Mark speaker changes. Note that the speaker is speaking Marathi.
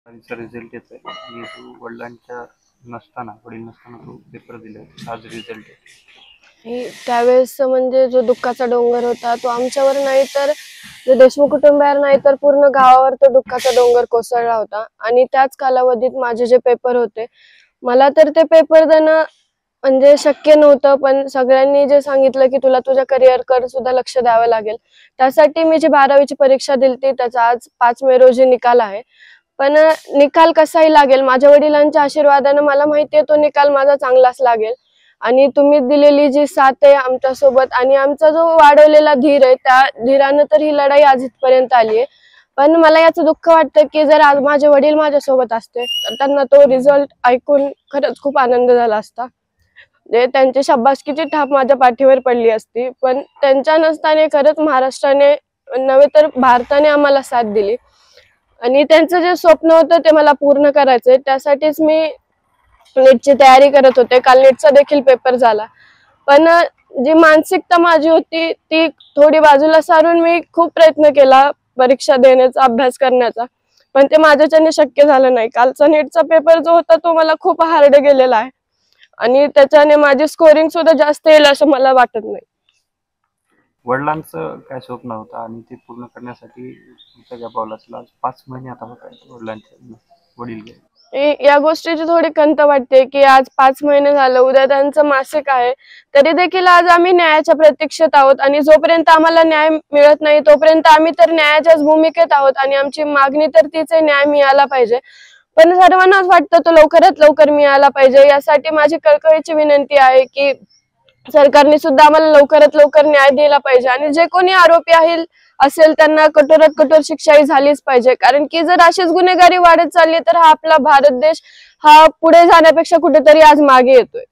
Speaker 1: रिझल्ट येतोय की तू वडिलांच्या नसताना वडील नसताना तू पेपर दिले, आज रिझल्ट आहे.
Speaker 2: त्यावेळेस म्हणजे जो दुःखाचा डोंगर होता तो आमच्यावर नाही तर जे देशमुख कुटुंबावर नाही तर पूर्ण गावावर तो दुःखाचा डोंगर कोसळला होता। आणि त्याच कालावधीत माझे जे पेपर होते, मला तर ते पेपर देणं म्हणजे शक्य नव्हतं, पण सगळ्यांनी जे सांगितलं की तुला तुझ्या करिअरकडे सुद्धा लक्ष द्यावं लागेल, त्यासाठी मी जी 12वीची परीक्षा दिली त्याचा आज 5 मे रोजी निकाल आहे। पण निकाल कसाही लागेल, माझ्या वडिलांच्या आशीर्वादाने मला माहिती आहे तो निकाल माझा चांगलाच लागेल। आणि तुम्ही दिलेली जी साथ आहे आमच्या सोबत आणि आमचा जो वाढवलेला धीर आहे, त्या धीराने तर ही लढाई आज इथपर्यंत आली आहे। पण मला याचं दुःख वाटतं की जर आज माझे वडील माझ्या सोबत असते तर त्यांना तो रिझल्ट ऐकून खरंच खूप आनंद झाला असता। त्यांची शाबासकीची थाप माझ्या पाठीवर पडली असती, पण त्यांच्या नसताना खरंच महाराष्ट्राने नव्हे तर भारताने आम्हाला साथ दिली। आणि त्यांचं जे स्वप्न होतं ते मला पूर्ण करायचंय, त्यासाठीच मी नीटची तयारी करत होते। काल नीटचा देखील पेपर झाला, पण जी मानसिकता माझी होती ती थोडी बाजूला सारून मी खूप प्रयत्न केला परीक्षा देण्याचा, अभ्यास करण्याचा, पण ते माझ्याच्याने शक्य झालं नाही। कालचा नीटचा पेपर जो होता तो मला खूप हार्ड गेलेला आहे आणि त्याच्याने माझी स्कोरिंग सुद्धा जास्त येईल असं मला वाटत नाही।
Speaker 1: वडिलांचं काय स्वप्न होतं आणि ते पूर्ण करण्यासाठी तुमच्या त्या पावलाला 5 महिने आता होत आहेत वडिलांचे वडील गेले।
Speaker 2: या गोष्टीची थोडी खंत वाटते की आज 5 महिने झालं, उद्या त्यांचं मासिक आहे, तरी देखील आज आम्ही न्यायाच्या प्रतीक्षेत आहोत। आणि जोपर्यंत आम्हाला न्याय मिळत नाही तोपर्यंत आम्ही तर न्यायाच्याच भूमिकेत आहोत आणि आमची मागणी तर तीच आहे, न्याय मिळाला पाहिजे। पण सर्वांनाच वाटतं तो लवकरात लवकर मिळाला पाहिजे, यासाठी माझी कळकळीची विनंती आहे की सरकारने सुद्धा आम्हाला लवकरात लवकर न्याय दिला पाहिजे आणि जे कोणी आरोपी असेल त्यांना कठोरात कठोर शिक्षाही झालीच पाहिजे। कारण की जर अशीच गुन्हेगारी वाढत चालली तर हा आपला भारत देश हा पुढे जाण्यापेक्षा कुठेतरी आज मागे येतोय।